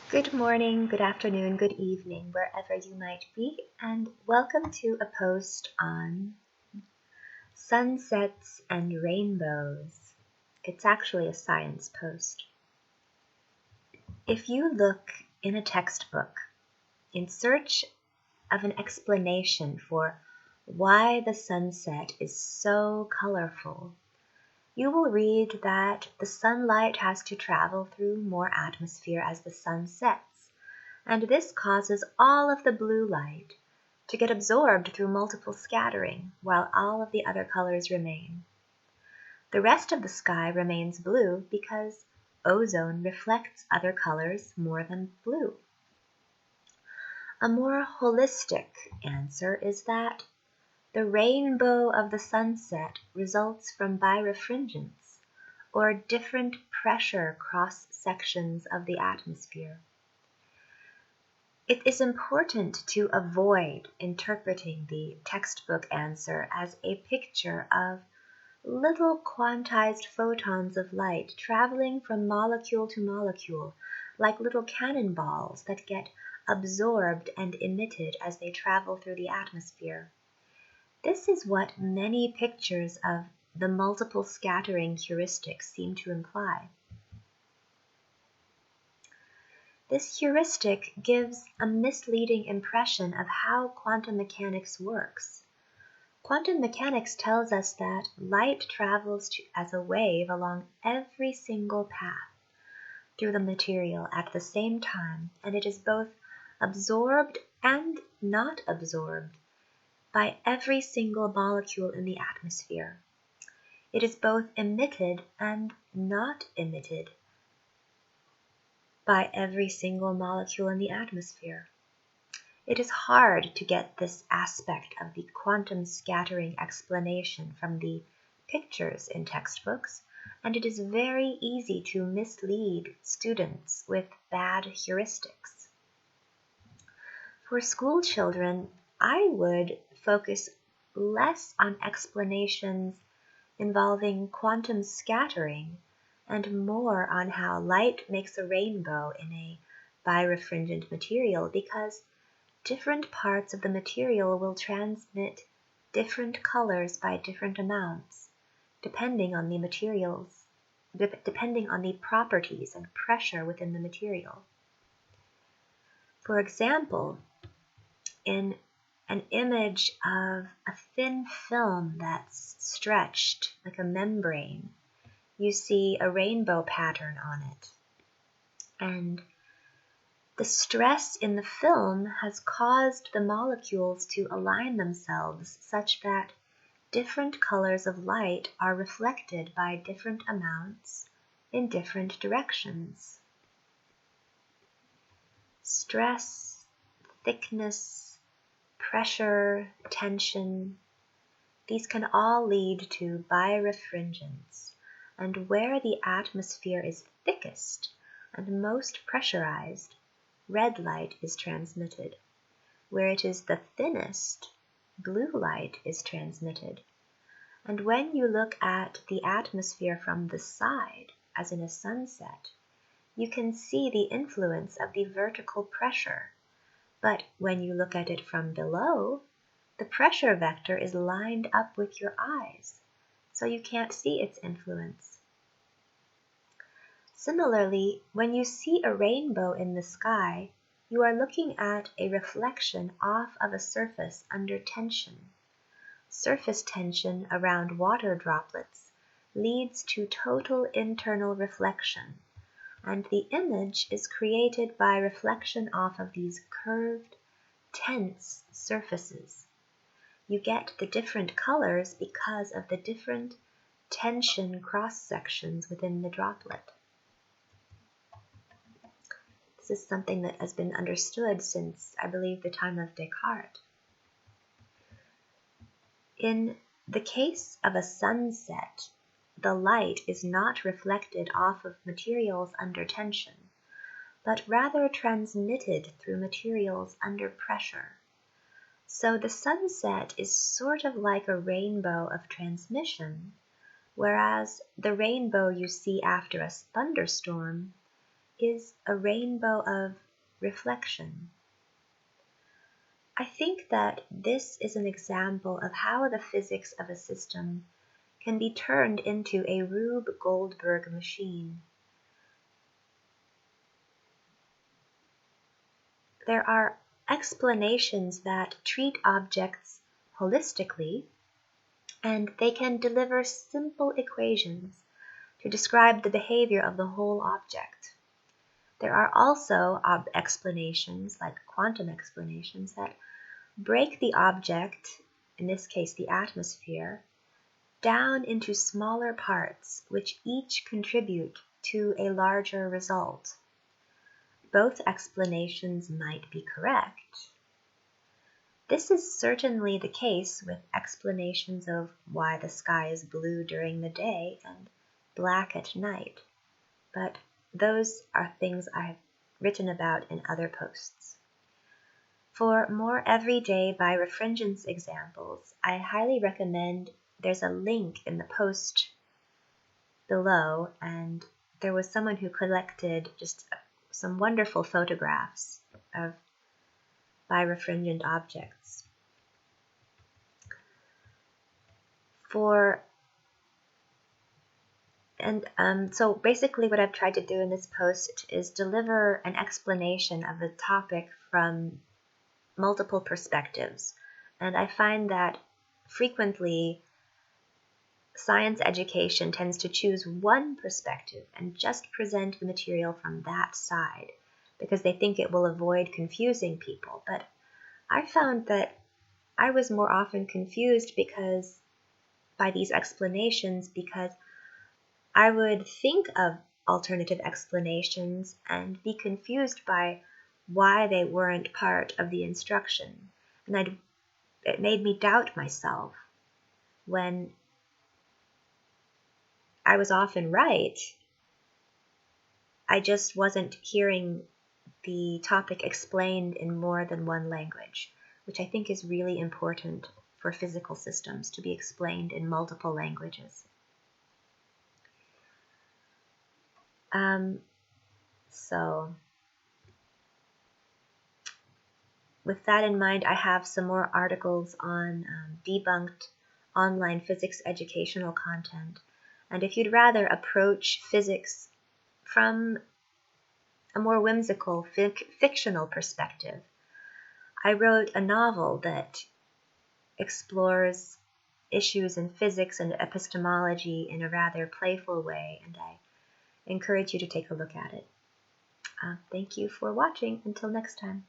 Good morning, good afternoon, good evening, wherever you might be, and welcome to a post on sunsets and rainbows. It's actually a science post. If you look in a textbook in search of an explanation for why the sunset is so colorful, you will read that the sunlight has to travel through more atmosphere as the sun sets, and this causes all of the blue light to get absorbed through multiple scattering, while all of the other colors remain. The rest of the sky remains blue because ozone reflects other colors more than blue. A more holistic answer is that the rainbow of the sunset results from birefringence, or different pressure cross-sections of the atmosphere. It is important to avoid interpreting the textbook answer as a picture of little quantized photons of light traveling from molecule to molecule like little cannonballs that get absorbed and emitted as they travel through the atmosphere. This is what many pictures of the multiple scattering heuristics seem to imply. This heuristic gives a misleading impression of how quantum mechanics works. Quantum mechanics tells us that light travels as a wave along every single path through the material at the same time, and it is both absorbed and not absorbed by every single molecule in the atmosphere. It is both emitted and not emitted by every single molecule in the atmosphere. It is hard to get this aspect of the quantum scattering explanation from the pictures in textbooks, and it is very easy to mislead students with bad heuristics. For school children, I would focus less on explanations involving quantum scattering and more on how light makes a rainbow in a birefringent material, because different parts of the material will transmit different colors by different amounts, depending on the materials, depending on the properties and pressure within the material. For example, in an image of a thin film that's stretched like a membrane, you see a rainbow pattern on it. And the stress in the film has caused the molecules to align themselves such that different colors of light are reflected by different amounts in different directions. Stress, thickness, pressure, tension, these can all lead to birefringence, and where the atmosphere is thickest and most pressurized, red light is transmitted. Where it is the thinnest, blue light is transmitted. And when you look at the atmosphere from the side, as in a sunset, you can see the influence of the vertical pressure. But when you look at it from below, the pressure vector is lined up with your eyes, so you can't see its influence. Similarly, when you see a rainbow in the sky, you are looking at a reflection off of a surface under tension. Surface tension around water droplets leads to total internal reflection, and the image is created by reflection off of these curved, tense surfaces. You get the different colors because of the different tension cross-sections within the droplet. This is something that has been understood since, I believe, the time of Descartes. In the case of a sunset, the light is not reflected off of materials under tension, but rather transmitted through materials under pressure. So the sunset is sort of like a rainbow of transmission, whereas the rainbow you see after a thunderstorm is a rainbow of reflection. I think that this is an example of how the physics of a system can be turned into a Rube Goldberg machine. There are explanations that treat objects holistically, and they can deliver simple equations to describe the behavior of the whole object. There are also explanations, like quantum explanations, that break the object, in this case the atmosphere, down into smaller parts which each contribute to a larger result. Both explanations might be correct. This is certainly the case with explanations of why the sky is blue during the day and black at night, but those are things I've written about in other posts. For more everyday birefringence examples, I highly recommend there's a link in the post below, and there was someone who collected just some wonderful photographs of birefringent objects. So basically what I've tried to do in this post is deliver an explanation of the topic from multiple perspectives. And I find that frequently science education tends to choose one perspective and just present the material from that side because they think it will avoid confusing people. But I found that I was more often confused by these explanations because I would think of alternative explanations and be confused by why they weren't part of the instruction. And it made me doubt myself when I was often right. I just wasn't hearing the topic explained in more than one language, which I think is really important for physical systems to be explained in multiple languages. So with that in mind, I have some more articles on debunked online physics educational content. And if you'd rather approach physics from a more whimsical, fictional perspective, I wrote a novel that explores issues in physics and epistemology in a rather playful way, and I encourage you to take a look at it. Thank you for watching. Until next time.